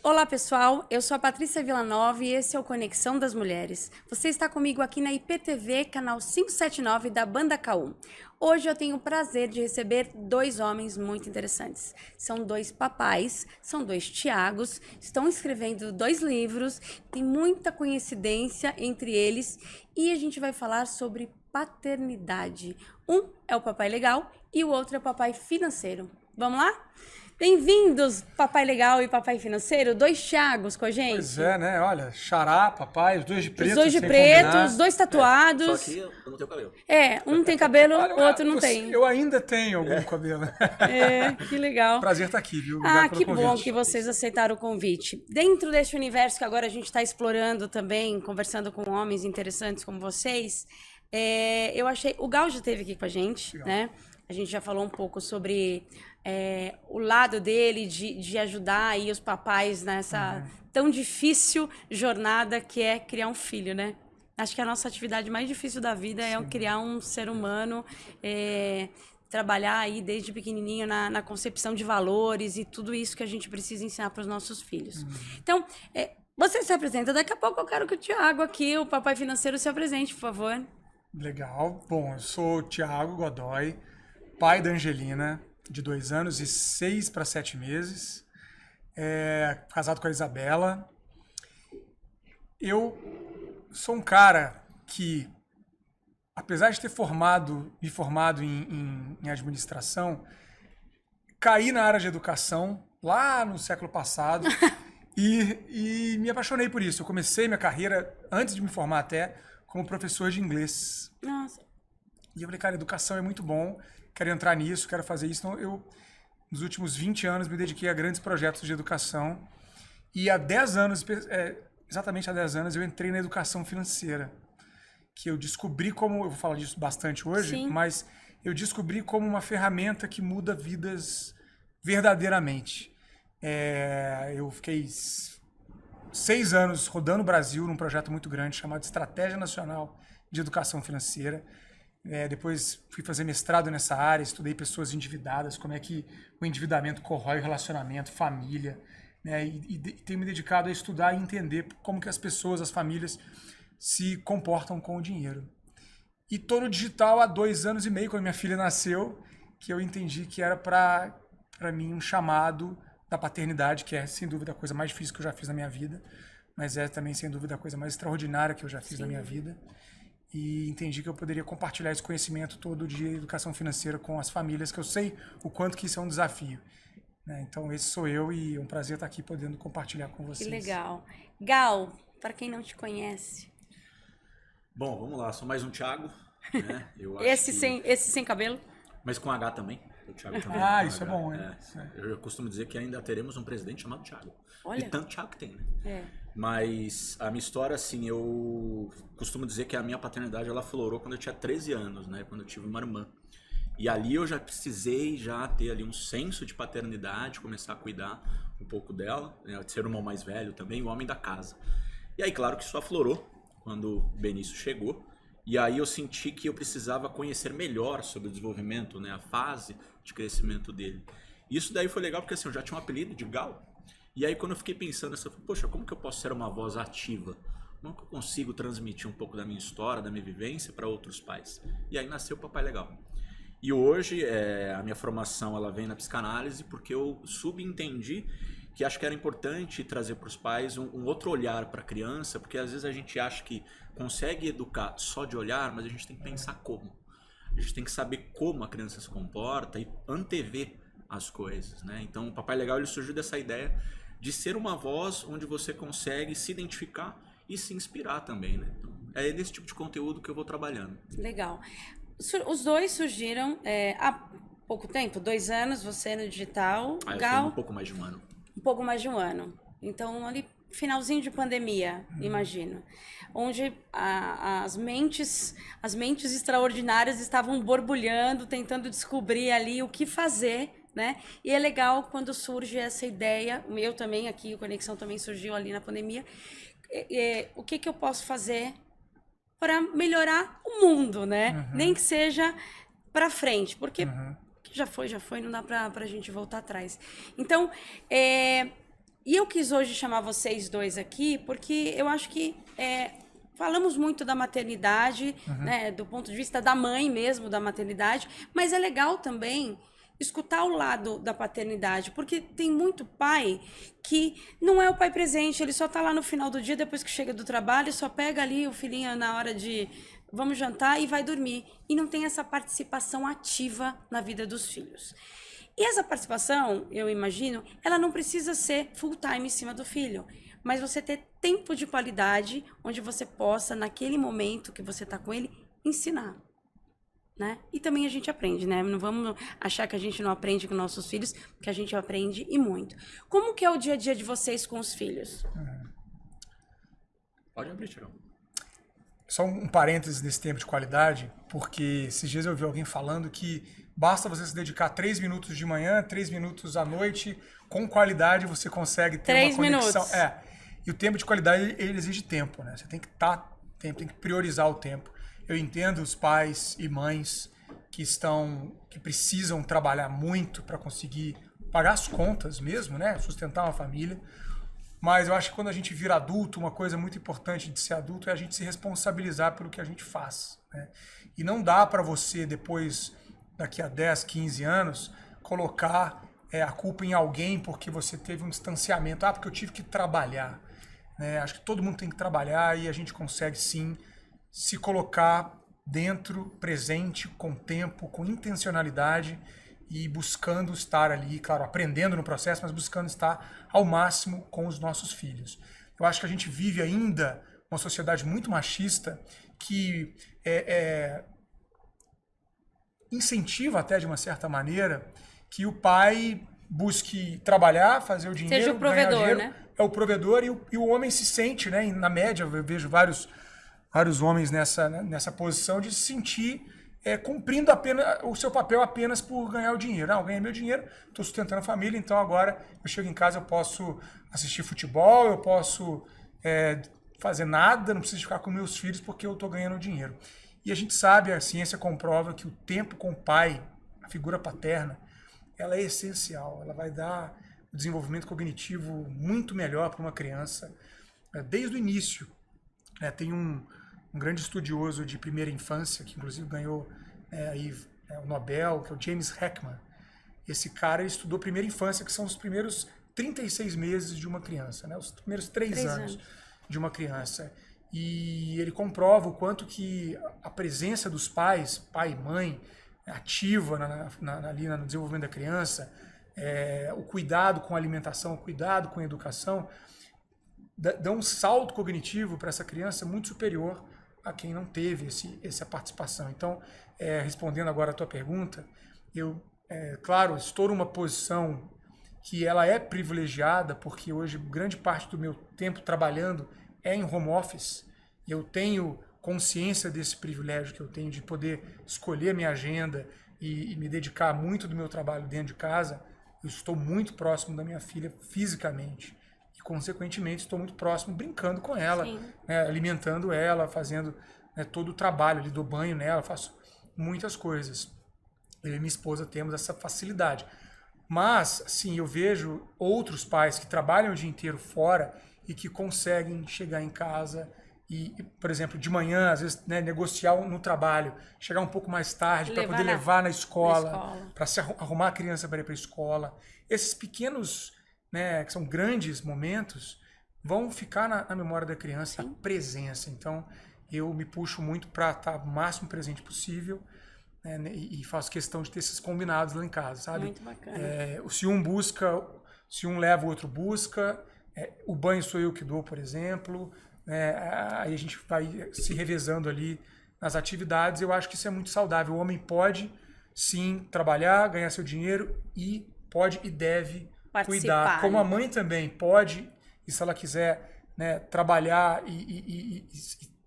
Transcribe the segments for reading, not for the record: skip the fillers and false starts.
Olá pessoal, eu sou a Patrícia Villanova e esse é o Conexão das Mulheres. Você está comigo aqui na IPTV, canal 579 da Banda K1. Hoje eu tenho o prazer de receber dois homens muito interessantes. São dois papais, são dois Tiagos, estão escrevendo dois livros, tem muita coincidência entre eles e a gente vai falar sobre paternidade. Um é o papai legal e o outro é o papai financeiro. Vamos lá? Bem-vindos, Papai Legal e Papai Financeiro, dois Thiagos com a gente. Pois é, né? Olha, xará, papai, os dois de preto. Os dois de sem preto, combinar. os dois tatuados. Só que eu não tenho cabelo. Um tem cabelo, Olha, o outro não tem. Eu ainda tenho algum cabelo. Que legal. Prazer estar aqui, viu? Obrigado pelo Que convite. bom que vocês aceitaram o convite. Dentro desse universo que agora a gente está explorando também, conversando com homens interessantes como vocês, eu achei... O Gal já esteve aqui com a gente, Legal. né? A gente já falou um pouco sobre o lado dele de ajudar aí os papais nessa tão difícil jornada que é criar um filho, né? Acho que a nossa atividade mais difícil da vida é criar um ser humano, trabalhar aí desde pequenininho na concepção de valores e tudo isso que a gente precisa ensinar para os nossos filhos. Então, você se apresenta. Daqui a pouco eu quero que o Thiago aqui, o papai financeiro, se apresente, por favor. Legal. Bom, eu sou o Thiago Godoy, pai da Angelina, de 2 anos e 6 para 7 meses. Casado com a Isabela. Eu sou um cara que, apesar de ter me formado em administração, caí na área de educação lá no século passado e me apaixonei por isso. Eu comecei minha carreira, antes de me formar até, como professor de inglês. Nossa. E eu falei, cara, educação é muito bom, quero entrar nisso, quero fazer isso. Então, eu, nos últimos 20 anos, me dediquei a grandes projetos de educação. E há 10 anos, exatamente há 10 anos, eu entrei na educação financeira. Que eu descobri como, eu vou falar disso bastante hoje, Sim. mas eu descobri como uma ferramenta que muda vidas verdadeiramente. Eu fiquei 6 anos rodando o Brasil num projeto muito grande chamado Estratégia Nacional de Educação Financeira. Depois fui fazer mestrado nessa área, estudei pessoas endividadas, como é que o endividamento corrói o relacionamento, família, né? E tenho me dedicado a estudar e entender como que as pessoas, as famílias, se comportam com o dinheiro. E tô no digital há 2 anos e meio, quando minha filha nasceu, que eu entendi que era para mim um chamado da paternidade, que é sem dúvida a coisa mais difícil que eu já fiz na minha vida, mas é também sem dúvida a coisa mais extraordinária que eu já fiz na minha vida. E entendi que eu poderia compartilhar esse conhecimento todo de educação financeira com as famílias, que eu sei o quanto que isso é um desafio. Né? Então, esse sou eu e é um prazer estar aqui podendo compartilhar com vocês. Que legal. Gal, para quem não te conhece. Bom, vamos lá. Sou mais um Thiago. Né? Eu acho Esse sem cabelo? Mas com H também. O Thiago também. Isso é bom, hein? Eu costumo dizer que ainda teremos um presidente chamado Thiago. Olha. E tanto Thiago que tem, né? Mas a minha história, assim, eu costumo dizer que a minha paternidade, ela florou quando eu tinha 13 anos, né? Quando eu tive uma irmã. E ali eu já precisei ter ali um senso de paternidade, começar a cuidar um pouco dela, né? Ser o irmão mais velho também, o homem da casa. E aí, claro que isso aflorou quando o Benício chegou. E aí eu senti que eu precisava conhecer melhor sobre o desenvolvimento, né? A fase de crescimento dele. Isso daí foi legal porque assim, eu já tinha um apelido de Gal. E aí quando eu fiquei pensando, eu falei, poxa, como que eu posso ser uma voz ativa? Como que eu consigo transmitir um pouco da minha história, da minha vivência para outros pais? E aí nasceu o Papai Legal. E hoje a minha formação ela vem na psicanálise porque eu subentendi que acho que era importante trazer para os pais um outro olhar para a criança, porque às vezes a gente acha que consegue educar só de olhar, mas a gente tem que pensar como. A gente tem que saber como a criança se comporta e antever as coisas, né? Então o Papai Legal ele surgiu dessa ideia de ser uma voz onde você consegue se identificar e se inspirar também, né? Então, é desse tipo de conteúdo que eu vou trabalhando. Legal. Os dois surgiram há pouco tempo, 2 anos, você no digital, Eu Gal, tenho um pouco mais de um ano. um pouco mais de 1 ano. Então, ali, finalzinho de pandemia, imagino. Onde as mentes extraordinárias estavam borbulhando, tentando descobrir ali o que fazer, né? E é legal quando surge essa ideia, eu também aqui, o Conexão também surgiu ali na pandemia, o que eu posso fazer para melhorar o mundo, né? Nem que seja para frente, porque já foi, não dá pra gente voltar atrás. Então, E eu quis hoje chamar vocês dois aqui, porque eu acho que falamos muito da maternidade, né, do ponto de vista da mãe mesmo, da maternidade, mas é legal também escutar o lado da paternidade, porque tem muito pai que não é o pai presente, ele só tá lá no final do dia, depois que chega do trabalho, só pega ali o filhinho na hora de vamos jantar e vai dormir, e não tem essa participação ativa na vida dos filhos. E essa participação, eu imagino, ela não precisa ser full time em cima do filho, mas você ter tempo de qualidade onde você possa, naquele momento que você está com ele, ensinar, né? E também a gente aprende, né? Não vamos achar que a gente não aprende com nossos filhos, que a gente aprende e muito. Como que é o dia a dia de vocês com os filhos? Pode abrir, Tirão. Só um parênteses nesse tempo de qualidade, porque esses dias eu vi alguém falando que basta você se dedicar 3 minutos de manhã, 3 minutos à noite, com qualidade você consegue ter 3 uma conexão. minutos. E o tempo de qualidade, ele exige tempo, né? Você tem que tem que priorizar o tempo. Eu entendo os pais e mães que precisam trabalhar muito para conseguir pagar as contas mesmo, né? Sustentar uma família. Mas eu acho que quando a gente vira adulto, uma coisa muito importante de ser adulto é a gente se responsabilizar pelo que a gente faz, né? E não dá para você, depois, daqui a 10, 15 anos, colocar a culpa em alguém porque você teve um distanciamento. Porque eu tive que trabalhar, né? Acho que todo mundo tem que trabalhar e a gente consegue, sim, se colocar dentro, presente, com tempo, com intencionalidade e buscando estar ali, claro, aprendendo no processo, mas buscando estar ao máximo com os nossos filhos. Eu acho que a gente vive ainda uma sociedade muito machista que incentiva até de uma certa maneira que o pai busque trabalhar, fazer o dinheiro, seja o provedor, ganhar dinheiro, né? É o provedor e o homem se sente, né? Na média, eu vejo vários homens nessa posição de se sentir cumprindo apenas o seu papel apenas por ganhar o dinheiro. Não, eu ganhei meu dinheiro, estou sustentando a família, então agora eu chego em casa, eu posso assistir futebol, eu posso fazer nada, não preciso ficar com meus filhos porque eu estou ganhando dinheiro. E a gente sabe, a ciência comprova que o tempo com o pai, a figura paterna, ela é essencial, ela vai dar um desenvolvimento cognitivo muito melhor para uma criança desde o início. Tem um grande estudioso de primeira infância, que inclusive ganhou o Nobel, que é o James Heckman. Esse cara estudou primeira infância, que são os primeiros 36 meses de uma criança, né? Os primeiros 3 anos de uma criança. E ele comprova o quanto que a presença dos pais, pai e mãe, ativa ali no desenvolvimento da criança, o cuidado com a alimentação, o cuidado com a educação, dá um salto cognitivo para essa criança muito superior a quem não teve essa participação. Então, respondendo agora a tua pergunta, eu, claro, estou numa posição que ela é privilegiada, porque hoje grande parte do meu tempo trabalhando é em home office, e eu tenho consciência desse privilégio que eu tenho de poder escolher a minha agenda e me dedicar muito do meu trabalho dentro de casa. Eu estou muito próximo da minha filha fisicamente. Consequentemente, estou muito próximo, brincando com ela, né, alimentando ela, fazendo todo o trabalho, ali, dou banho nela, faço muitas coisas. Eu e minha esposa temos essa facilidade. Mas, assim, eu vejo outros pais que trabalham o dia inteiro fora e que conseguem chegar em casa e, por exemplo, de manhã, às vezes, negociar no trabalho, chegar um pouco mais tarde para poder levar na escola, para se arrumar a criança para ir para a escola. Esses pequenos, que são grandes momentos, vão ficar na memória da criança, a presença. Então, eu me puxo muito para estar o máximo presente possível, e faço questão de ter esses combinados lá em casa, sabe? Muito bacana. Se um leva, o outro busca. O banho sou eu que dou, por exemplo. Aí a gente vai se revezando ali nas atividades. Eu acho que isso é muito saudável. O homem pode, sim, trabalhar, ganhar seu dinheiro e pode e deve cuidar. Como a mãe também pode, e se ela quiser trabalhar e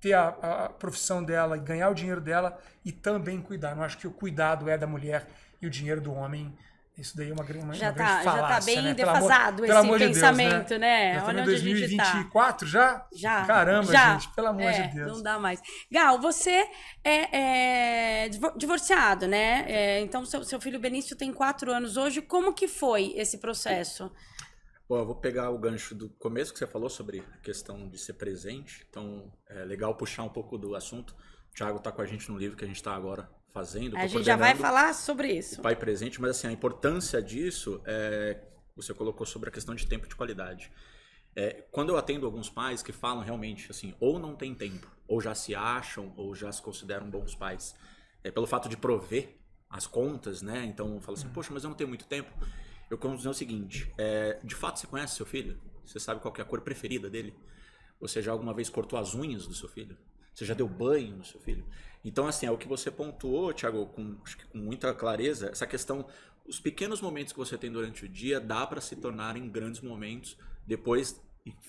ter a profissão dela e ganhar o dinheiro dela e também cuidar. Não acho que o cuidado é da mulher e o dinheiro do homem. Isso daí é uma grande falácia. Já tá bem defasado pelo amor esse de pensamento, Deus, né? Já Olha estamos em 2024 já? Já. Caramba, gente, pelo amor de Deus. Não dá mais. Gal, você é divorciado, né? Então, seu filho Benício tem 4 anos hoje. Como que foi esse processo? Bom, eu vou pegar o gancho do começo que você falou sobre a questão de ser presente. Então, é legal puxar um pouco do assunto. O Thiago está com a gente no livro que a gente está agora fazendo. A gente já vai falar sobre isso. O pai presente, mas assim, a importância disso você colocou sobre a questão de tempo de qualidade. Quando eu atendo alguns pais que falam realmente assim, ou não tem tempo, ou já se acham, ou já se consideram bons pais, pelo fato de prover as contas, né? Então, fala assim, poxa, mas eu não tenho muito tempo. Eu costumo dizer o seguinte, de fato você conhece seu filho? Você sabe qual que é a cor preferida dele? Você já alguma vez cortou as unhas do seu filho? Você já deu banho no seu filho? Então, assim, é o que você pontuou, Thiago, acho que com muita clareza, essa questão, os pequenos momentos que você tem durante o dia, dá para se tornarem grandes momentos, depois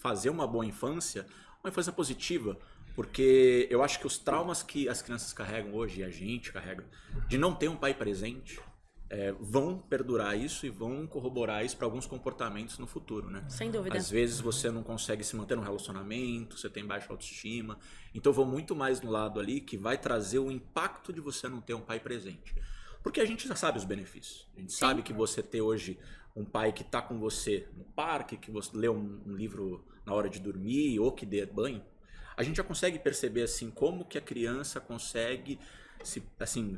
fazer uma boa infância, uma infância positiva, porque eu acho que os traumas que as crianças carregam hoje, e a gente carrega, de não ter um pai presente, vão perdurar isso e vão corroborar isso para alguns comportamentos no futuro, né? Sem dúvida. Às vezes você não consegue se manter num relacionamento, você tem baixa autoestima. Então eu vou muito mais no lado ali que vai trazer o impacto de você não ter um pai presente. Porque a gente já sabe os benefícios. A gente sabe que você ter hoje um pai que está com você no parque, que você lê um livro na hora de dormir ou que dê banho, a gente já consegue perceber assim como que a criança consegue se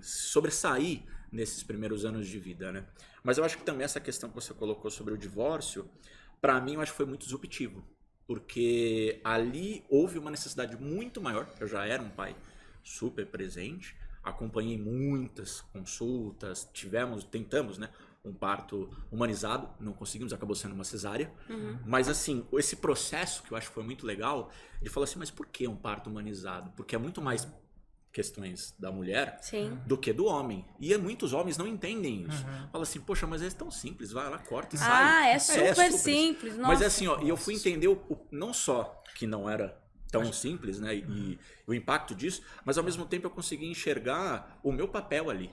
sobressair nesses primeiros anos de vida, né? Mas eu acho que também essa questão que você colocou sobre o divórcio, para mim eu acho que foi muito disruptivo, porque ali houve uma necessidade muito maior. Eu já era um pai super presente, acompanhei muitas consultas, tentamos, né, um parto humanizado, não conseguimos, acabou sendo uma cesárea, mas assim, esse processo que eu acho que foi muito legal, ele falou assim, mas por que um parto humanizado? Porque é muito mais questões da mulher do que do homem. E muitos homens não entendem isso. Fala assim, poxa, mas é tão simples, vai lá, corta e sai. É super simples. Nossa. Mas é assim, ó, e eu fui entender não só que não era tão simples, né, e o impacto disso, mas ao mesmo tempo eu consegui enxergar o meu papel ali.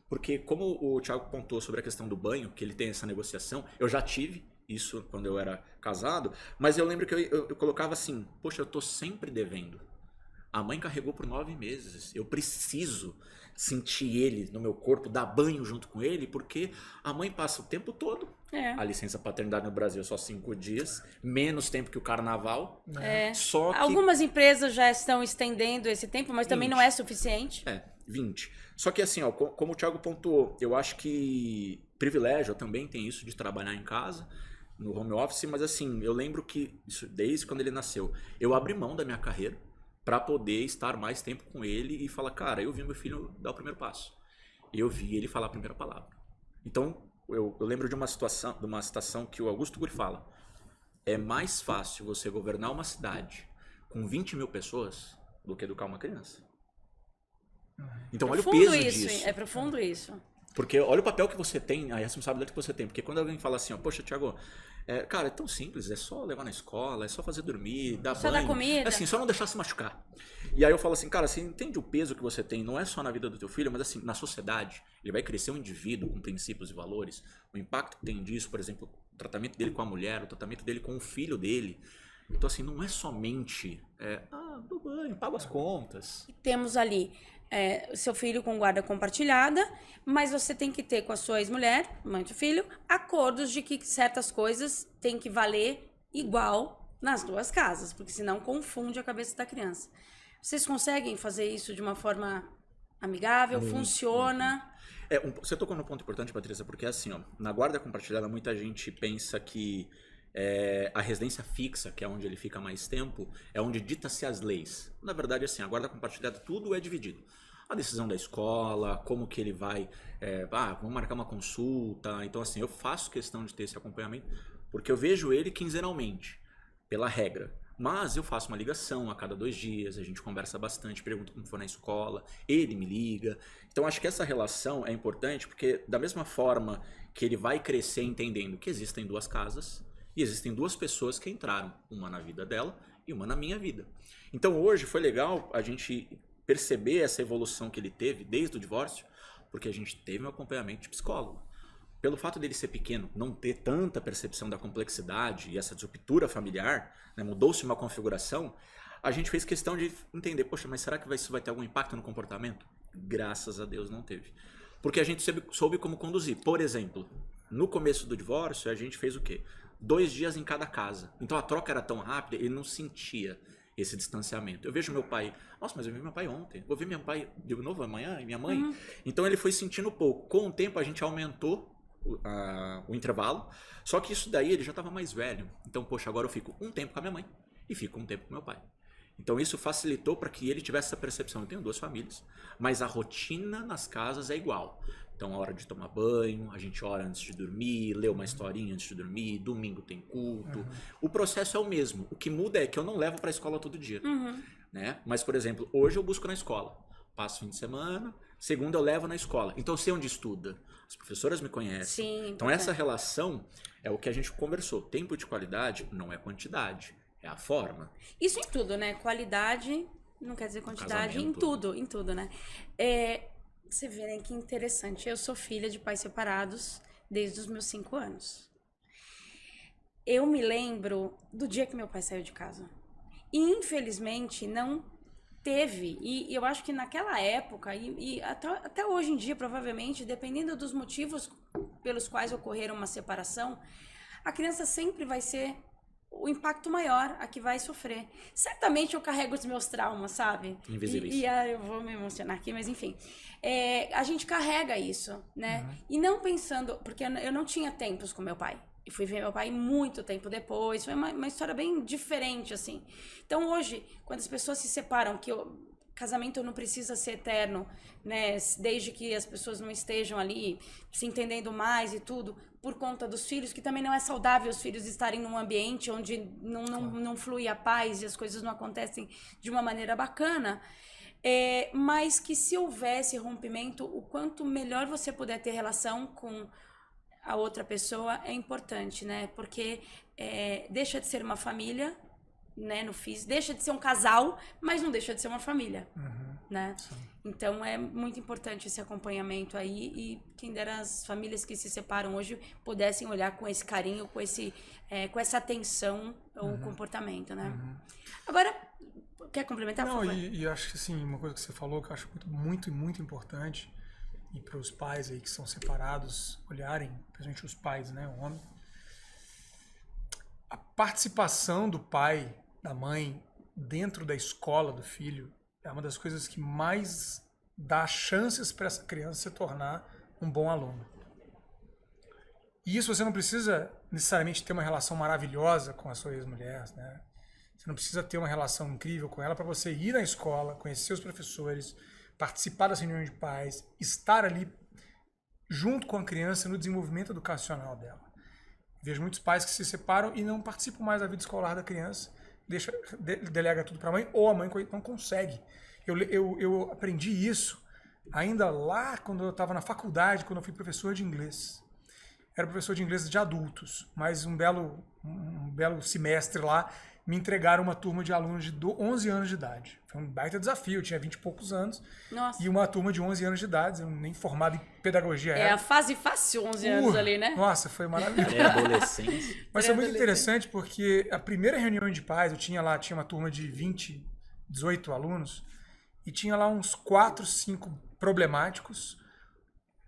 Porque como o Thiago pontou sobre a questão do banho, que ele tem essa negociação, eu já tive isso quando eu era casado, mas eu lembro que eu colocava assim, poxa, eu tô sempre devendo. A mãe carregou por 9 meses. Eu preciso sentir ele no meu corpo, dar banho junto com ele, porque a mãe passa o tempo todo. A licença paternidade no Brasil é só 5 dias, menos tempo que o carnaval. Só que... Algumas empresas já estão estendendo esse tempo, mas também não é suficiente. 20. Só que assim, ó, como o Thiago pontuou, eu acho que privilégio também tem isso de trabalhar em casa, no home office, mas assim, eu lembro que isso, desde quando ele nasceu, eu abri mão da minha carreira para poder estar mais tempo com ele e falar, cara, eu vi meu filho dar o primeiro passo. Eu vi ele falar a primeira palavra. Então, eu lembro de uma citação que o Augusto Cury fala. É mais fácil você governar uma cidade com 20 mil pessoas do que educar uma criança. Então, olha o peso disso. É profundo isso. Porque olha o papel que você tem, a responsabilidade que você tem. Porque quando alguém fala assim, ó, poxa, Thiago, cara, é tão simples, é só levar na escola, é só fazer dormir, dar só banho. Dar comida. Assim, só não deixar se machucar. E aí eu falo assim, cara, você entende o peso que você tem, não é só na vida do teu filho, mas assim, na sociedade. Ele vai crescer um indivíduo com princípios e valores. O impacto que tem disso, por exemplo, o tratamento dele com a mulher, o tratamento dele com o filho dele. Então assim, não é somente, dou banho, pago as contas. Temos ali seu filho com guarda compartilhada, mas você tem que ter com a sua ex-mulher, mãe do filho, acordos de que certas coisas têm que valer igual nas duas casas, porque senão confunde a cabeça da criança. Vocês conseguem fazer isso de uma forma amigável? Funciona? Você tocou num ponto importante, Patrícia, porque assim, ó, na guarda compartilhada muita gente pensa que a residência fixa, que é onde ele fica mais tempo, é onde dita-se as leis. Na verdade, assim, a guarda compartilhada, tudo é dividido. A decisão da escola, como que ele vai, vamos marcar uma consulta. Então, assim, eu faço questão de ter esse acompanhamento, porque eu vejo ele quinzenalmente, pela regra. Mas eu faço uma ligação a cada 2 dias, a gente conversa bastante, pergunta como foi na escola, ele me liga. Então, acho que essa relação é importante, porque da mesma forma que ele vai crescer entendendo que existem 2 casas, e existem 2 pessoas que entraram, uma na vida dela e uma na minha vida. Então hoje foi legal a gente perceber essa evolução que ele teve desde o divórcio, porque a gente teve um acompanhamento de psicólogo. Pelo fato dele ser pequeno, não ter tanta percepção da complexidade e essa ruptura familiar, né, mudou-se uma configuração, a gente fez questão de entender, poxa, mas será que isso vai ter algum impacto no comportamento? Graças a Deus não teve. Porque a gente soube como conduzir. Por exemplo, no começo do divórcio, a gente fez o quê? 2 dias em cada casa. Então a troca era tão rápida, ele não sentia esse distanciamento. Eu vejo meu pai, nossa, mas eu vi meu pai ontem, vou ver meu pai de novo amanhã e minha mãe. Então ele foi sentindo pouco. Com o tempo a gente aumentou o intervalo, só que isso daí ele já estava mais velho. Então, poxa, agora eu fico um tempo com a minha mãe e fico um tempo com meu pai. Então isso facilitou para que ele tivesse essa percepção. Eu tenho 2 famílias, mas a rotina nas casas é igual. Então a hora de tomar banho, a gente ora antes de dormir, lê uma historinha antes de dormir, domingo tem culto. O processo é o mesmo. O que muda é que eu não levo para a escola todo dia. Né? Mas, por exemplo, hoje eu busco na escola. Passo fim de semana, segunda eu levo na escola. Então eu sei onde estuda. As professoras me conhecem. Sim, então essa relação é o que a gente conversou. Tempo de qualidade não é quantidade, é a forma. Isso em tudo, né? Qualidade não quer dizer quantidade, em tudo, né? Você vê, né, que interessante. Eu sou filha de pais separados desde os meus 5 anos. Eu me lembro do dia que meu pai saiu de casa. E, infelizmente, não teve. E eu acho que naquela época, e até hoje em dia, provavelmente, dependendo dos motivos pelos quais ocorreram uma separação, a criança sempre vai ser o impacto maior a que vai sofrer. Certamente eu carrego os meus traumas, sabe? Invisíveis. Eu vou me emocionar aqui, mas enfim. A gente carrega isso, né? E não pensando... Porque eu não tinha tempos com meu pai. E fui ver meu pai muito tempo depois. Foi uma história bem diferente, assim. Então, hoje, quando as pessoas se separam, casamento não precisa ser eterno, né? Desde que as pessoas não estejam ali se entendendo mais e tudo, por conta dos filhos, que também não é saudável os filhos estarem num ambiente onde não flui a paz e as coisas não acontecem de uma maneira bacana. Mas que se houvesse rompimento, o quanto melhor você puder ter relação com a outra pessoa é importante, né? Porque deixa de ser uma família, né, deixa de ser um casal, mas não deixa de ser uma família, né? Sim. Então é muito importante esse acompanhamento aí, e quem dera as famílias que se separam hoje pudessem olhar com esse carinho, com essa atenção o comportamento, né? Agora, quer complementar? Não, e acho que assim, uma coisa que você falou que eu acho muito, muito importante, e para os pais aí que são separados olharem, principalmente os pais, né, o homem, a participação do pai, da mãe, dentro da escola do filho, é uma das coisas que mais dá chances para essa criança se tornar um bom aluno. E isso você não precisa necessariamente ter uma relação maravilhosa com a sua ex-mulher, né? Você não precisa ter uma relação incrível com ela para você ir na escola, conhecer os professores, participar das reuniões de pais, estar ali junto com a criança no desenvolvimento educacional dela. Vejo muitos pais que se separam e não participam mais da vida escolar da criança, delega tudo para a mãe, ou a mãe não consegue. Eu aprendi isso ainda lá quando eu estava na faculdade, quando eu fui professor de inglês. Era professor de inglês de adultos, mas um belo semestre lá me entregaram uma turma de alunos de 11 anos de idade. Foi um baita desafio, eu tinha 20 e poucos anos. Nossa. E uma turma de 11 anos de idade, eu nem formado em pedagogia era. A fase fácil, 11 anos ali, né? Nossa, foi maravilhoso. Adolescência. Mas foi muito interessante porque a primeira reunião de pais, eu tinha uma turma de 18 alunos, e tinha lá uns 4, 5 problemáticos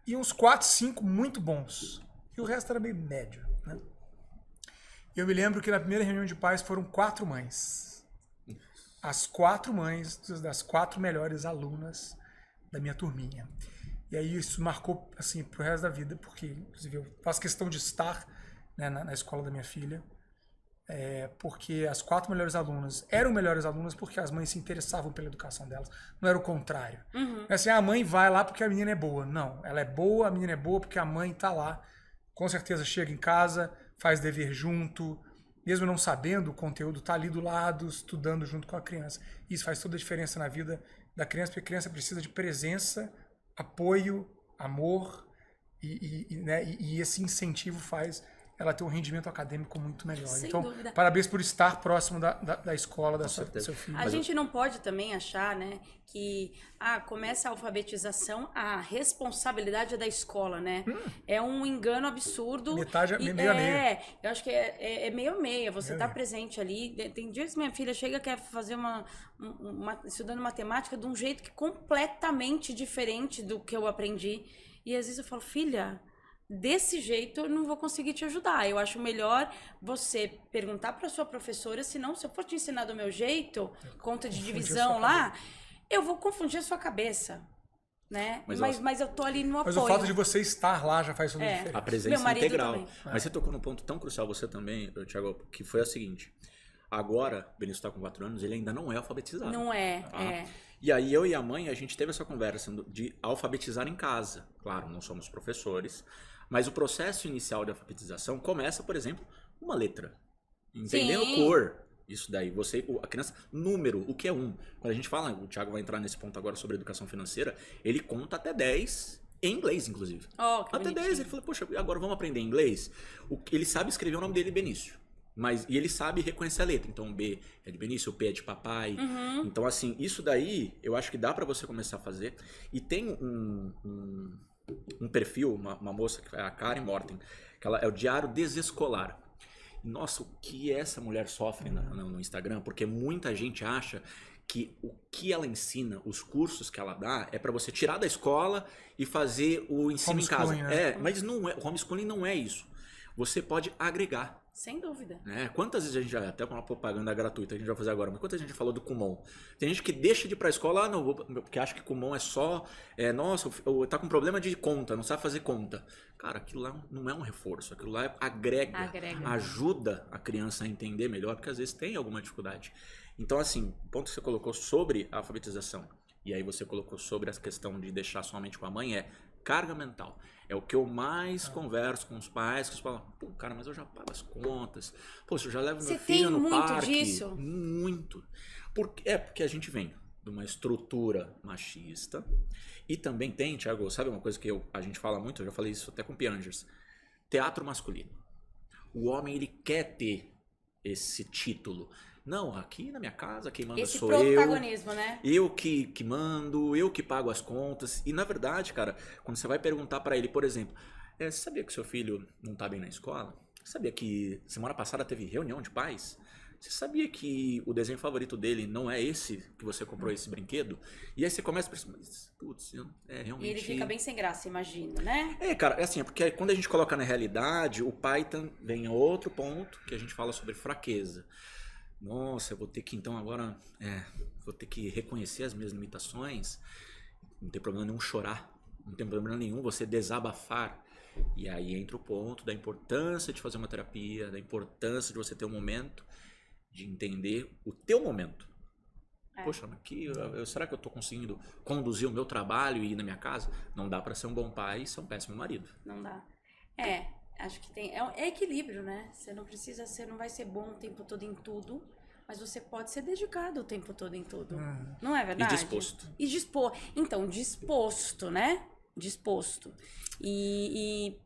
e uns 4, 5 muito bons. E o resto era meio médio, né? Eu me lembro que na primeira reunião de pais foram 4 mães. As 4 mães das 4 melhores alunas da minha turminha. E aí isso marcou, assim, pro resto da vida, porque, inclusive, eu faço questão de estar, né, na escola da minha filha, porque as 4 melhores alunas eram melhores alunas porque as mães se interessavam pela educação delas. Não era o contrário. Não é assim, a mãe vai lá porque a menina é boa. Não, ela é boa, a menina é boa porque a mãe tá lá. Com certeza chega em casa, faz dever junto, mesmo não sabendo o conteúdo, tá ali do lado, estudando junto com a criança. Isso faz toda a diferença na vida da criança, porque a criança precisa de presença, apoio, amor, e esse incentivo faz ela ter um rendimento acadêmico muito melhor. Sem então, dúvida. Parabéns por estar próximo da escola do seu filho. A gente não pode também achar, né, que começa a alfabetização, a responsabilidade é da escola, né? É um engano absurdo. Metade, meio a meio. Eu acho que é meio a meio. Você está presente ali. Tem dias que minha filha chega e quer fazer estudando matemática de um jeito que completamente diferente do que eu aprendi. E às vezes eu falo, filha, desse jeito eu não vou conseguir te ajudar. Eu acho melhor você perguntar para sua professora, senão se eu for te ensinar do meu jeito, conta de divisão lá, eu vou confundir a sua cabeça. Né? Mas eu tô ali no apoio. Mas o fato de você estar lá já faz toda a diferença. A presença integral. Também. Mas você tocou num ponto tão crucial, você também, Thiago, que foi o seguinte. Agora, o Benício está com 4 anos, ele ainda não é alfabetizado. Não é, tá? E aí eu e a mãe, a gente teve essa conversa de alfabetizar em casa. Claro, não somos professores, mas o processo inicial de alfabetização começa, por exemplo, uma letra. Entendendo cor. Isso daí, a criança, número, o que é 1? Quando a gente fala, o Thiago vai entrar nesse ponto agora sobre educação financeira, ele conta até 10 em inglês, inclusive. Até bonitinho. 10, ele falou, poxa, agora vamos aprender inglês? Ele sabe escrever o nome dele, Benício. E ele sabe reconhecer a letra. Então, o B é de Benício, o P é de papai. Então, assim, isso daí, eu acho que dá pra você começar a fazer. E tem um perfil, uma moça, que é a Karen Morten, que ela é o Diário Desescolar. Nossa, o que essa mulher sofre no Instagram, porque muita gente acha que o que ela ensina, os cursos que ela dá, é para você tirar da escola e fazer o ensino em casa. Né? Mas não é, o homeschooling não é isso. Você pode agregar. Sem dúvida. Quantas vezes a gente já, até com uma propaganda gratuita que a gente vai fazer agora, mas quantas vezes a gente falou do Kumon? Tem gente que deixa de ir pra escola, porque acha que Kumon é só, nossa, tá com problema de conta, não sabe fazer conta. Cara, aquilo lá não é um reforço, aquilo lá agrega, ajuda a criança a entender melhor, porque às vezes tem alguma dificuldade. Então, assim, o ponto que você colocou sobre a alfabetização, e aí você colocou sobre a questão de deixar somente com a mãe, é carga mental. É o que eu mais converso com os pais, que eles falam, pô, cara, mas eu já pago as contas. Poxa, eu já levo meu filho no parque. Disso? Muito. Porque a gente vem de uma estrutura machista. E também tem, Thiago, sabe uma coisa que a gente fala muito, eu já falei isso até com Piangers, teatro masculino. O homem, ele quer ter esse título. Não, aqui na minha casa quem manda sou eu. Esse protagonismo, né? Eu que mando, eu que pago as contas. E na verdade, cara, quando você vai perguntar pra ele, por exemplo, você sabia que seu filho não tá bem na escola? Você sabia que semana passada teve reunião de pais? Você sabia que o desenho favorito dele não é esse que você comprou esse brinquedo? E aí você começa a pensar, putz, realmente... E ele fica bem sem graça, imagina, né? Cara, é porque quando a gente coloca na realidade, o pai vem a outro ponto que a gente fala sobre fraqueza. Nossa, eu vou ter que então agora, vou ter que reconhecer as minhas limitações. Não tem problema nenhum chorar, não tem problema nenhum você desabafar. E aí entra o ponto da importância de fazer uma terapia, da importância de você ter um momento de entender o teu momento. Poxa, mas será que eu estou conseguindo conduzir o meu trabalho e ir na minha casa? Não dá para ser um bom pai e ser um péssimo marido. Não dá. Acho que é equilíbrio, né? Você não vai ser bom o tempo todo em tudo, mas você pode ser dedicado o tempo todo em tudo. Não é verdade? E disposto. Então, disposto, né? Disposto. E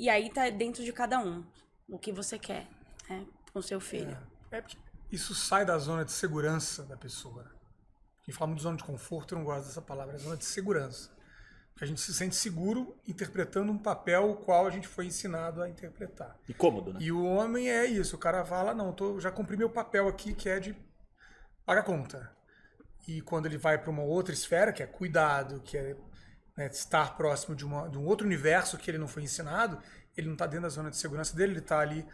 aí tá dentro de cada um o que você quer, né? Com seu filho. Porque isso sai da zona de segurança da pessoa. Quem fala muito de zona de conforto, eu não gosto dessa palavra, é zona de segurança. Porque a gente se sente seguro interpretando um papel o qual a gente foi ensinado a interpretar. E cômodo, né? E o homem é isso, o cara fala, não, já cumpri meu papel aqui, que é de pagar conta. E quando ele vai para uma outra esfera, que é cuidado, que é estar próximo de um outro universo que ele não foi ensinado, ele não está dentro da zona de segurança dele, ele está ali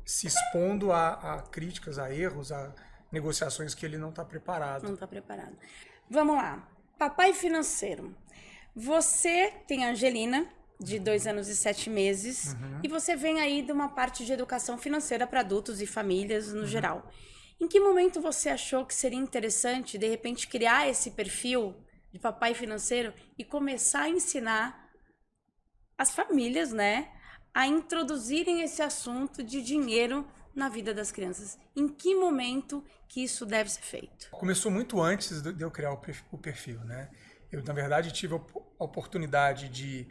se expondo a críticas, a erros, a negociações que ele não está preparado. Não está preparado. Vamos lá. Papai financeiro. Você tem a Angelina, de 2 anos e 7 meses, e você vem aí de uma parte de educação financeira para adultos e famílias no geral. Em que momento você achou que seria interessante, de repente, criar esse perfil de papai financeiro e começar a ensinar as famílias, né, a introduzirem esse assunto de dinheiro na vida das crianças? Em que momento que isso deve ser feito? Começou muito antes de eu criar o perfil, né? Eu, na verdade, tive a oportunidade de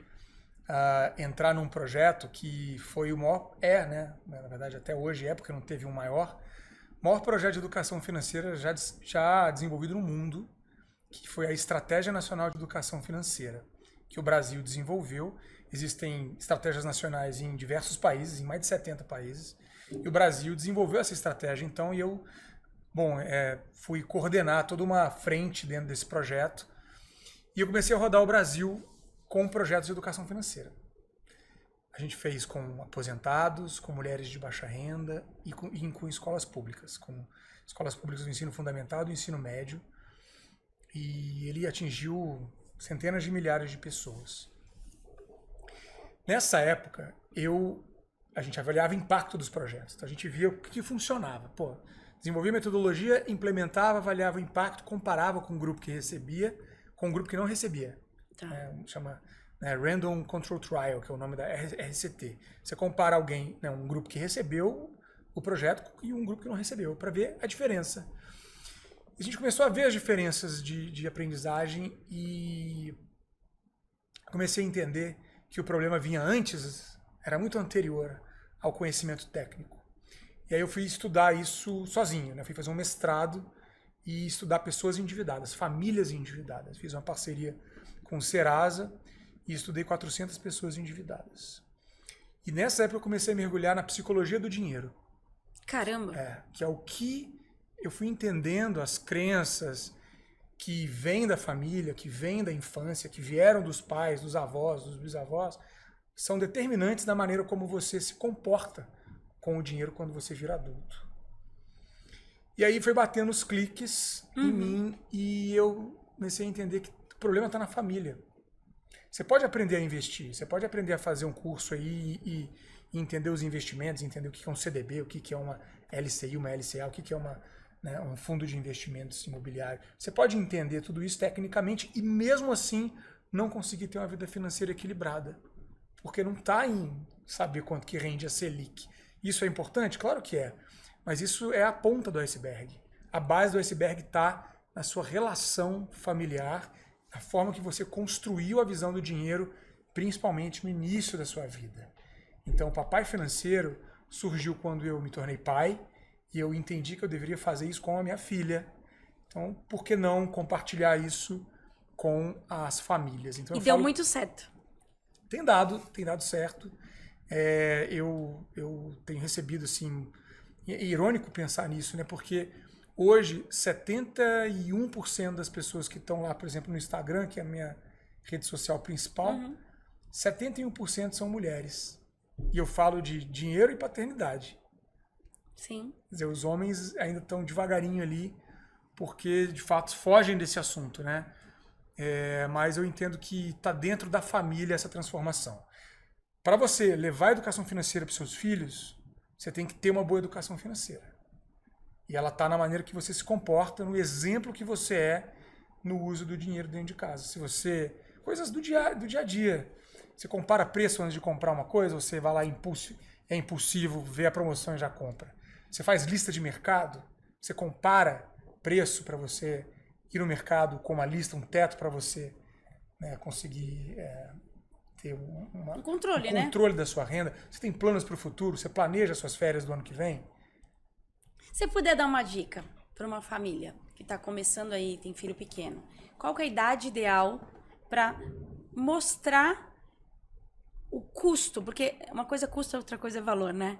entrar num projeto que foi o maior, né? Na verdade, até hoje porque não teve um maior projeto de educação financeira já desenvolvido no mundo, que foi a Estratégia Nacional de Educação Financeira, que o Brasil desenvolveu. Existem estratégias nacionais em diversos países, em mais de 70 países, e o Brasil desenvolveu essa estratégia. Então, eu fui coordenar toda uma frente dentro desse projeto, e eu comecei a rodar o Brasil com projetos de educação financeira. A gente fez com aposentados, com mulheres de baixa renda e com escolas públicas do ensino fundamental e do ensino médio. E ele atingiu centenas de milhares de pessoas. Nessa época, a gente avaliava o impacto dos projetos. Então a gente via o que funcionava. Desenvolvia metodologia, implementava, avaliava o impacto, comparava com o grupo que recebia, com o grupo que não recebia. Tá. Chama Random Control Trial, que é o nome da RCT. Você compara alguém, um grupo que recebeu o projeto e um grupo que não recebeu, para ver a diferença. A gente começou a ver as diferenças de aprendizagem e comecei a entender que o problema vinha antes, era muito anterior ao conhecimento técnico. E aí eu fui estudar isso sozinho, né? Fui fazer um mestrado e estudar pessoas endividadas, famílias endividadas. Fiz uma parceria com o Serasa e estudei 400 pessoas endividadas. E nessa época eu comecei a mergulhar na psicologia do dinheiro. Caramba! Que é o que eu fui entendendo, as crenças que vêm da família, que vêm da infância, que vieram dos pais, dos avós, dos bisavós, são determinantes da maneira como você se comporta com o dinheiro quando você vira adulto. E aí foi batendo os cliques em mim e eu comecei a entender que o problema está na família. Você pode aprender a investir, você pode aprender a fazer um curso aí e entender os investimentos, entender o que é um CDB, o que é uma LCI, uma LCA, o que é um fundo de investimentos imobiliário. Você pode entender tudo isso tecnicamente e mesmo assim não conseguir ter uma vida financeira equilibrada. Porque não está em saber quanto que rende a Selic. Isso é importante? Claro que é. Mas isso é a ponta do iceberg. A base do iceberg está na sua relação familiar, na forma que você construiu a visão do dinheiro, principalmente no início da sua vida. Então, o papai financeiro surgiu quando eu me tornei pai e eu entendi que eu deveria fazer isso com a minha filha. Então, por que não compartilhar isso com as famílias? Então, e deu muito certo. Tem dado certo. Eu tenho recebido, assim, é irônico pensar nisso, né? Porque hoje 71% das pessoas que estão lá, por exemplo, no Instagram, que é a minha rede social principal, 71% são mulheres. E eu falo de dinheiro e paternidade. Sim. Quer dizer, os homens ainda estão devagarinho ali, porque de fato fogem desse assunto, né? Mas eu entendo que está dentro da família essa transformação. Para você levar a educação financeira para os seus filhos, você tem que ter uma boa educação financeira. E ela está na maneira que você se comporta, no exemplo que você é no uso do dinheiro dentro de casa. Se você... Coisas do dia a dia. Você compara preço antes de comprar uma coisa, você vai lá é impulsivo, vê a promoção e já compra. Você faz lista de mercado, você compara preço para você ir no mercado com uma lista, um teto para você, né, conseguir ter um controle da sua renda. Você tem planos para o futuro, você planeja suas férias do ano que vem. Se puder dar uma dica para uma família que está começando aí, tem filho pequeno, qual que é a idade ideal para mostrar o custo? Porque uma coisa custa, outra coisa é valor, né?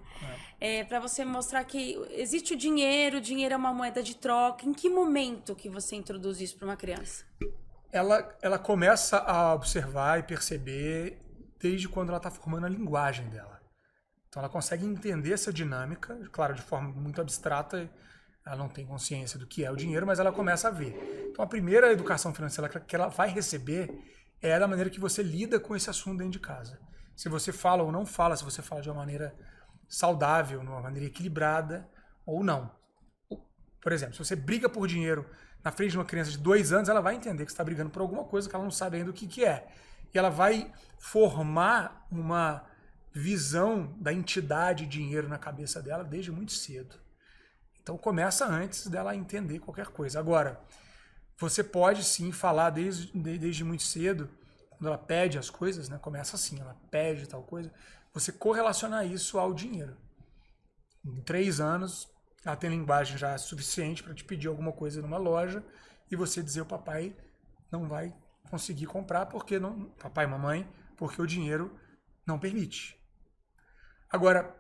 Para você mostrar que existe o dinheiro é uma moeda de troca. Em que momento que você introduz isso para uma criança? Ela começa a observar e perceber desde quando ela está formando a linguagem dela. Então ela consegue entender essa dinâmica, claro, de forma muito abstrata, ela não tem consciência do que é o dinheiro, mas ela começa a ver. Então a primeira educação financeira que ela vai receber é da maneira que você lida com esse assunto dentro de casa. Se você fala ou não fala, se você fala de uma maneira saudável, de uma maneira equilibrada ou não. Por exemplo, se você briga por dinheiro na frente de uma criança de 2 anos, ela vai entender que você está brigando por alguma coisa que ela não sabe ainda o que é. E ela vai formar uma visão da entidade dinheiro na cabeça dela desde muito cedo. Então começa antes dela entender qualquer coisa. Agora, você pode sim falar desde muito cedo, quando ela pede as coisas, né? Começa assim, ela pede tal coisa, você correlacionar isso ao dinheiro. Em 3 anos, ela tem linguagem já suficiente para te pedir alguma coisa numa loja e você dizer o papai não vai conseguir comprar porque não, papai e mamãe, porque o dinheiro não permite. Agora,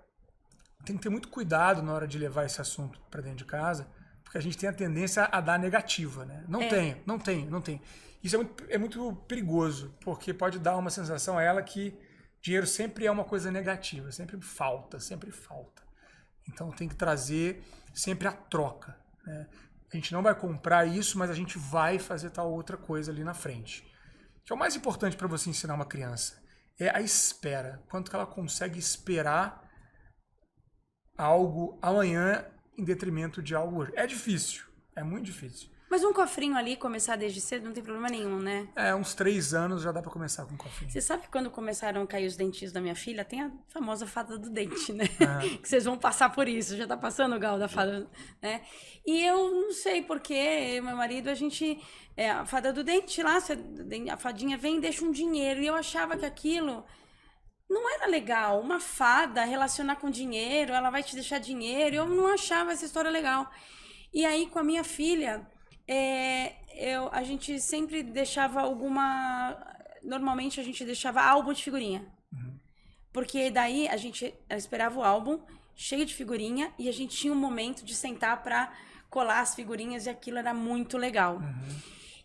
tem que ter muito cuidado na hora de levar esse assunto para dentro de casa, porque a gente tem a tendência a dar negativa, né? Não tenho. Isso é muito perigoso, porque pode dar uma sensação a ela que dinheiro sempre é uma coisa negativa, sempre falta, sempre falta. Então tem que trazer sempre a troca, né? A gente não vai comprar isso, mas a gente vai fazer tal outra coisa ali na frente. O que é o mais importante para você ensinar uma criança é a espera. Quanto que ela consegue esperar algo amanhã em detrimento de algo hoje. É difícil, é muito difícil. Mas um cofrinho ali, começar desde cedo, não tem problema nenhum, né? Uns 3 anos já dá pra começar com cofrinho. Você sabe que quando começaram a cair os dentinhos da minha filha, tem a famosa fada do dente, né? Que vocês vão passar por isso. Já tá passando o Gal da fada, né? E eu não sei porquê, meu marido, a gente... a fada do dente lá, a fadinha vem e deixa um dinheiro. E eu achava que aquilo... não era legal. Uma fada relacionar com dinheiro, ela vai te deixar dinheiro. Eu não achava essa história legal. E aí, com a minha filha... a gente sempre deixava normalmente a gente deixava álbum de figurinha. Porque daí ela esperava o álbum cheio de figurinha e a gente tinha um momento de sentar pra colar as figurinhas e aquilo era muito legal.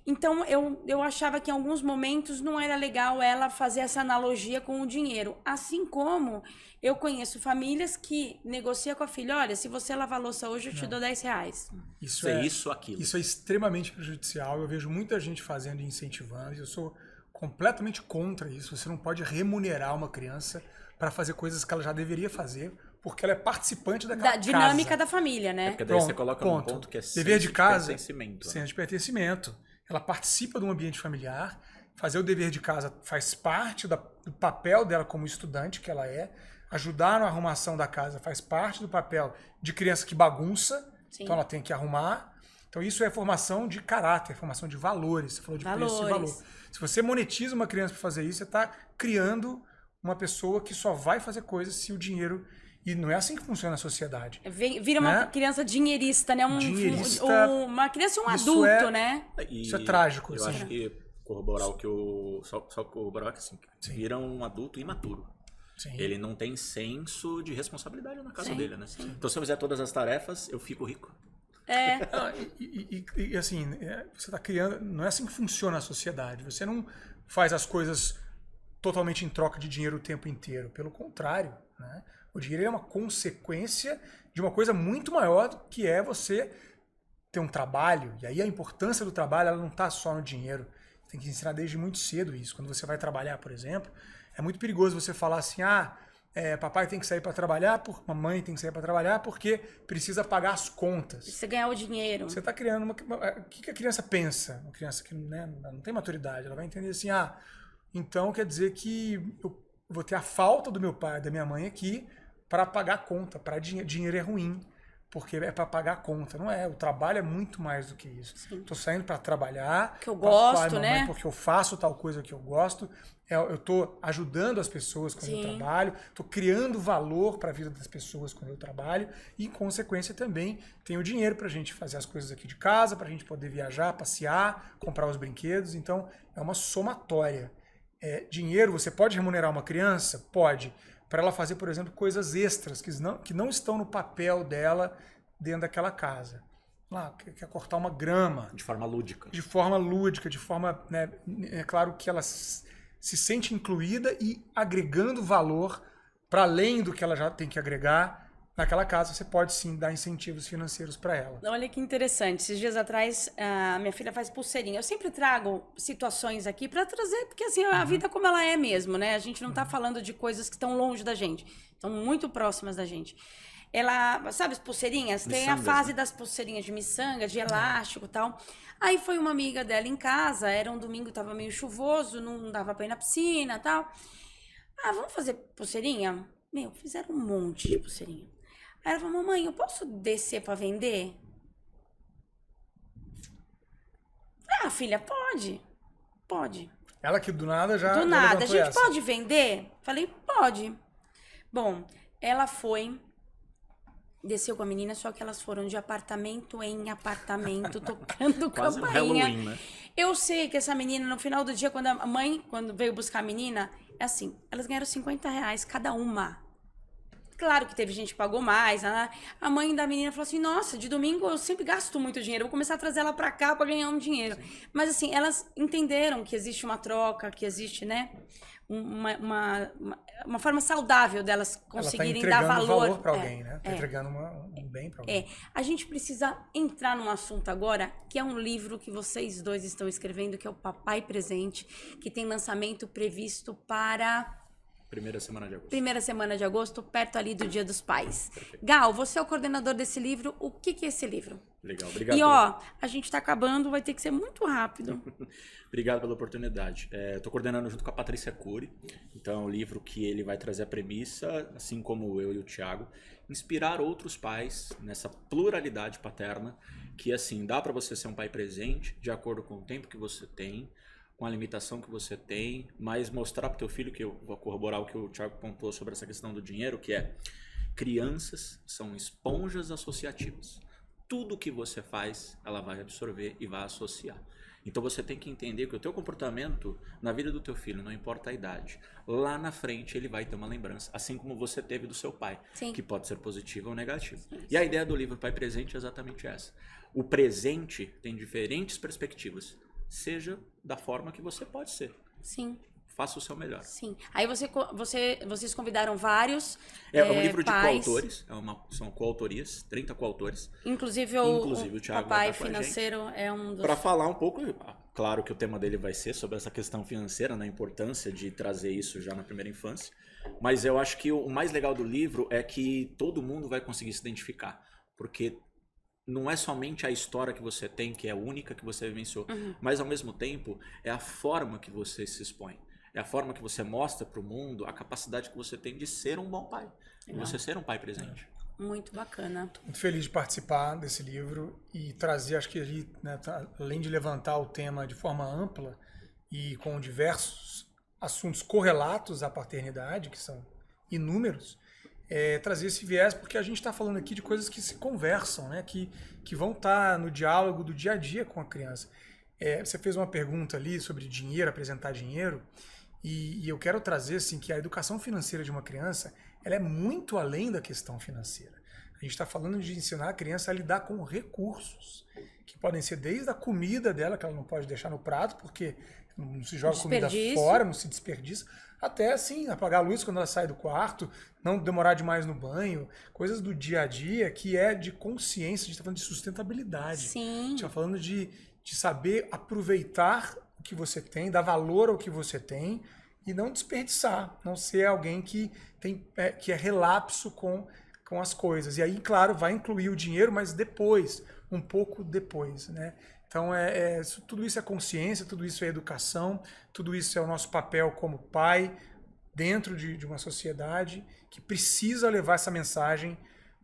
Então eu achava que em alguns momentos não era legal ela fazer essa analogia com o dinheiro. Assim como eu conheço famílias que negociam com a filha, olha, se você lavar a louça hoje eu te dou R$10. Isso é isso, aquilo. Isso é extremamente prejudicial. Eu vejo muita gente fazendo e incentivando. Eu sou completamente contra isso. Você não pode remunerar uma criança para fazer coisas que ela já deveria fazer, porque ela é participante daquela Da dinâmica casa. da família, né? Porque daí você coloca um ponto que é dever de casa, pertencimento. senso de pertencimento. Ela participa de um ambiente familiar. Fazer o dever de casa faz parte do papel dela como estudante que ela é. Ajudar na arrumação da casa faz parte do papel de criança que bagunça. Sim. Então ela tem que arrumar. Então isso é formação de caráter, formação de valores. Você falou de preço e valor. Se você monetiza uma criança para fazer isso, você está criando uma pessoa que só vai fazer coisas se o dinheiro... E não é assim que funciona a sociedade. Vira uma criança dinheirista, né? Uma criança e um adulto, né? Isso é trágico. Eu acho que corroborar o que o... Só corroborar que assim, vira um adulto imaturo. Sim. Ele não tem senso de responsabilidade na casa dele, né? Sim. Então se eu fizer todas as tarefas, eu fico rico. E assim, você está criando... Não é assim que funciona a sociedade. Você não faz as coisas totalmente em troca de dinheiro o tempo inteiro. Pelo contrário, né? O dinheiro é uma consequência de uma coisa muito maior que é você ter um trabalho. E aí a importância do trabalho ela não está só no dinheiro. Você tem que ensinar desde muito cedo isso. Quando você vai trabalhar, por exemplo, é muito perigoso você falar assim, papai tem que sair para trabalhar, mamãe tem que sair para trabalhar porque precisa pagar as contas. Precisa ganhar o dinheiro. Você está criando o que a criança pensa? Uma criança que não tem maturidade, ela vai entender assim, então quer dizer que eu vou ter a falta do meu pai, da minha mãe aqui, para pagar a conta. Para dinheiro é ruim, porque é para pagar a conta. Não é, o trabalho é muito mais do que isso. Estou saindo para trabalhar, que eu gosto, mamãe, né? Porque eu faço tal coisa que eu gosto. Eu estou ajudando as pessoas quando eu trabalho, estou criando valor para a vida das pessoas quando eu trabalho e, em consequência, também tenho dinheiro para a gente fazer as coisas aqui de casa, para a gente poder viajar, passear, comprar os brinquedos. Então, é uma somatória. Dinheiro, você pode remunerar uma criança? Pode. Para ela fazer, por exemplo, coisas extras que não estão no papel dela dentro daquela casa. Quer cortar uma grama. De forma lúdica. De forma lúdica, de forma... Né, é claro que ela se sente incluída e agregando valor para além do que ela já tem que agregar. Naquela casa, você pode sim dar incentivos financeiros para ela. Olha que interessante. Esses dias atrás, a minha filha faz pulseirinha. Eu sempre trago situações aqui para trazer, porque assim, a vida como ela é mesmo, né? A gente não tá falando de coisas que estão longe da gente, estão muito próximas da gente. Ela, sabe as pulseirinhas? Tem a fase das pulseirinhas de miçanga, de elástico e tal. Aí foi uma amiga dela em casa, era um domingo, tava meio chuvoso, não dava pra ir na piscina e tal. Vamos fazer pulseirinha? Fizeram um monte de pulseirinha. Aí ela falou, mamãe, eu posso descer pra vender? Filha, pode. Pode. Ela que do nada já Do nada. A gente essa. Pode vender? Falei, pode. Bom, ela foi, desceu com a menina, só que elas foram de apartamento em apartamento, tocando Quase campainha. Halloween, né? Eu sei que essa menina, no final do dia, quando veio buscar a menina, é assim, elas ganharam R$50 cada uma. Claro que teve gente que pagou mais. A mãe da menina falou assim, nossa, de domingo eu sempre gasto muito dinheiro, eu vou começar a trazer ela pra cá pra ganhar um dinheiro. Mas assim, elas entenderam que existe uma troca, que existe, né, uma forma saudável delas conseguirem dar valor para alguém, né? Tá entregando um bem para alguém. A gente precisa entrar num assunto agora, que é um livro que vocês dois estão escrevendo, que é o Papai Presente, que tem lançamento previsto para... Primeira semana de agosto. Primeira semana de agosto, perto ali do Dia dos Pais. Perfeito. Gal, você é o coordenador desse livro. O que é esse livro? Legal, obrigado. E ó, a gente tá acabando, vai ter que ser muito rápido. Obrigado pela oportunidade. Estou coordenando junto com a Patrícia Cury. Então é um livro que ele vai trazer a premissa, assim como eu e o Thiago, inspirar outros pais nessa pluralidade paterna, que assim, dá para você ser um pai presente, de acordo com o tempo que você tem, com a limitação que você tem, mas mostrar para o teu filho, que eu vou corroborar o que o Thiago pontuou sobre essa questão do dinheiro, que é crianças são esponjas associativas. Tudo que você faz, ela vai absorver e vai associar. Então você tem que entender que o teu comportamento na vida do teu filho, não importa a idade, lá na frente ele vai ter uma lembrança, assim como você teve do seu pai, Sim. que pode ser positivo ou negativo. E a ideia do livro Pai Presente é exatamente essa. O presente tem diferentes perspectivas. Seja da forma que você pode ser. Sim. Faça o seu melhor. Sim. Aí vocês convidaram vários É um livro pais. de coautores. São coautorias, 30 coautores. Inclusive o Thiago Papai vai estar com a Financeiro é um dos... Para falar um pouco, claro que o tema dele vai ser sobre essa questão financeira, na importância de trazer isso já na primeira infância. Mas eu acho que o mais legal do livro é que todo mundo vai conseguir se identificar. Porque não é somente a história que você tem, que é única, que você vivenciou, mas ao mesmo tempo é a forma que você se expõe. É a forma que você mostra para o mundo a capacidade que você tem de ser um bom pai. De você ser um pai presente. Muito bacana. Tô muito feliz de participar desse livro e trazer, acho que ali, né, além de levantar o tema de forma ampla e com diversos assuntos correlatos à paternidade, que são inúmeros, trazer esse viés, porque a gente está falando aqui de coisas que se conversam, né? que vão estar no diálogo do dia a dia com a criança. Você fez uma pergunta ali sobre dinheiro, apresentar dinheiro, e eu quero trazer assim, que a educação financeira de uma criança ela é muito além da questão financeira. A gente está falando de ensinar a criança a lidar com recursos, que podem ser desde a comida dela, que ela não pode deixar no prato, porque não se joga comida fora, não se desperdiça, até assim, apagar a luz quando ela sai do quarto, não demorar demais no banho, coisas do dia a dia que é de consciência, a gente está falando de sustentabilidade. Sim. A gente está falando de saber aproveitar o que você tem, dar valor ao que você tem e não desperdiçar, não ser alguém que é relapso com as coisas. E aí, claro, vai incluir o dinheiro, mas depois, um pouco depois, né? Então, tudo isso é consciência, tudo isso é educação, tudo isso é o nosso papel como pai dentro de uma sociedade que precisa levar essa mensagem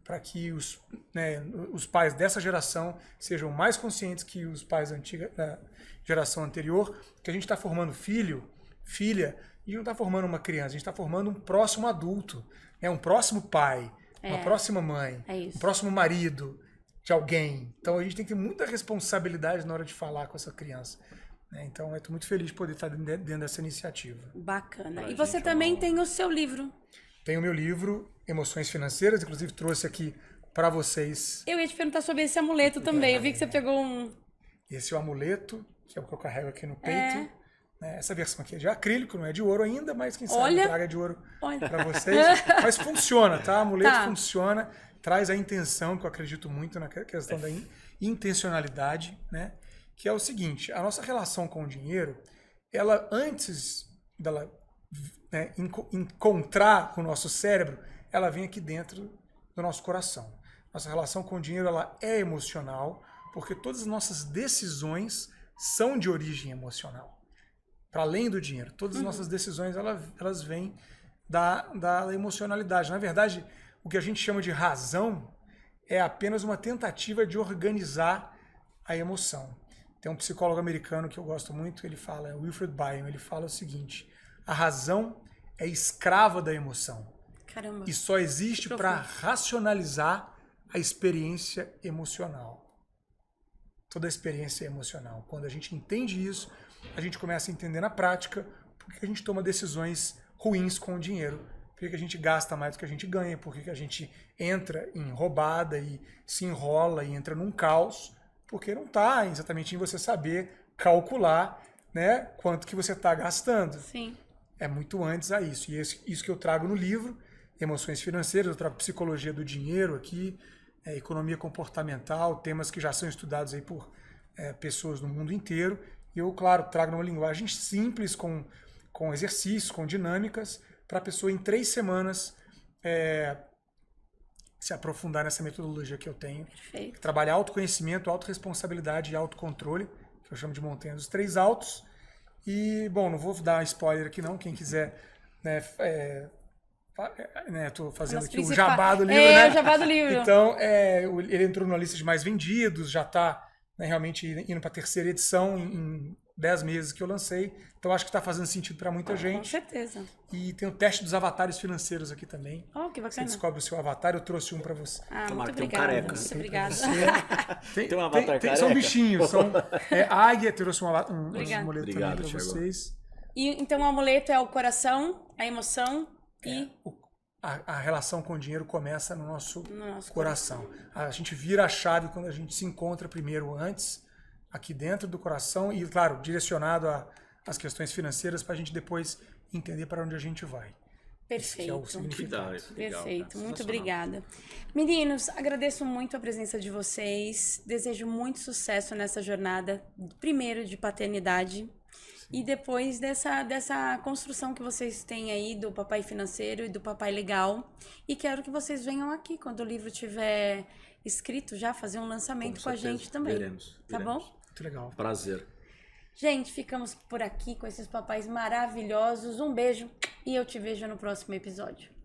para que os pais dessa geração sejam mais conscientes que os pais da geração anterior, que a gente está formando filho, filha, e não está formando uma criança, a gente está formando um próximo adulto, um próximo pai, uma próxima mãe, um próximo marido de alguém. Então a gente tem que ter muita responsabilidade na hora de falar com essa criança. Então eu estou muito feliz de poder estar dentro dessa iniciativa. Bacana. E você também tem o seu livro. Tenho o meu livro, Emoções Financeiras, inclusive trouxe aqui para vocês. Eu ia te perguntar sobre esse amuleto também. Eu vi que você pegou um... Esse é o amuleto, que é o que eu carrego aqui no peito. Essa versão aqui é de acrílico, não é de ouro ainda, mas quem sabe traga de ouro para vocês. Mas funciona, tá? O amuleto funciona, traz a intenção, que eu acredito muito na questão da intencionalidade, né? Que é o seguinte, a nossa relação com o dinheiro, ela antes dela encontrar o nosso cérebro, ela vem aqui dentro do nosso coração. Nossa relação com o dinheiro ela é emocional, porque todas as nossas decisões são de origem emocional. Para além do dinheiro, todas as nossas decisões elas vêm da emocionalidade. Na verdade, o que a gente chama de razão é apenas uma tentativa de organizar a emoção. Tem um psicólogo americano que eu gosto muito, ele fala, Wilfred Bion, ele fala o seguinte: a razão é escrava da emoção. Caramba. E só existe para racionalizar a experiência emocional. Toda a experiência é emocional. Quando a gente entende isso, a gente começa a entender na prática por que a gente toma decisões ruins com o dinheiro, por que a gente gasta mais do que a gente ganha, por que a gente entra em roubada e se enrola e entra num caos, porque não está exatamente em você saber calcular, né, quanto que você está gastando. Sim. é muito antes a isso. E isso que eu trago no livro, Emoções Financeiras, eu trago psicologia do dinheiro aqui, economia comportamental, temas que já são estudados aí por pessoas no mundo inteiro. E eu, claro, trago numa linguagem simples, com exercícios, com dinâmicas, para a pessoa em 3 semanas se aprofundar nessa metodologia que eu tenho. Perfeito. Trabalhar autoconhecimento, autorresponsabilidade e autocontrole, que eu chamo de montanha dos 3 autos. E, bom, não vou dar spoiler aqui não, quem quiser, tô fazendo aqui o jabá do livro, né? O jabá do livro. Então, ele entrou na lista de mais vendidos, já está realmente indo para a 3ª edição em 10 meses que eu lancei. Então, acho que está fazendo sentido para muita gente. Com certeza. E tem o teste dos avatares financeiros aqui também. Oh, que bacana. Você descobre o seu avatar, eu trouxe um para você. Muito tem um obrigada. careca. Muito obrigada. Tem um avatar careca? São bichinhos, são águia, trouxe um amuleto Obrigado, também para Thiago. vocês. E, então o amuleto é o coração, a emoção e... A relação com o dinheiro começa no nosso nosso coração. A gente vira a chave quando a gente se encontra primeiro antes, aqui dentro do coração, e, claro, direcionado às questões financeiras para a gente depois entender para onde a gente vai. Perfeito. Esse que é o significado. Legal, Perfeito, muito sensacional. obrigada. Meninos, agradeço muito a presença de vocês. Desejo muito sucesso nessa jornada, primeiro de paternidade e depois dessa construção que vocês têm aí do papai financeiro e do papai legal. E quero que vocês venham aqui quando o livro estiver escrito já, fazer um lançamento com a gente também. Veremos. Tá bom? Muito legal. Prazer. Gente, ficamos por aqui com esses papais maravilhosos. Um beijo e eu te vejo no próximo episódio.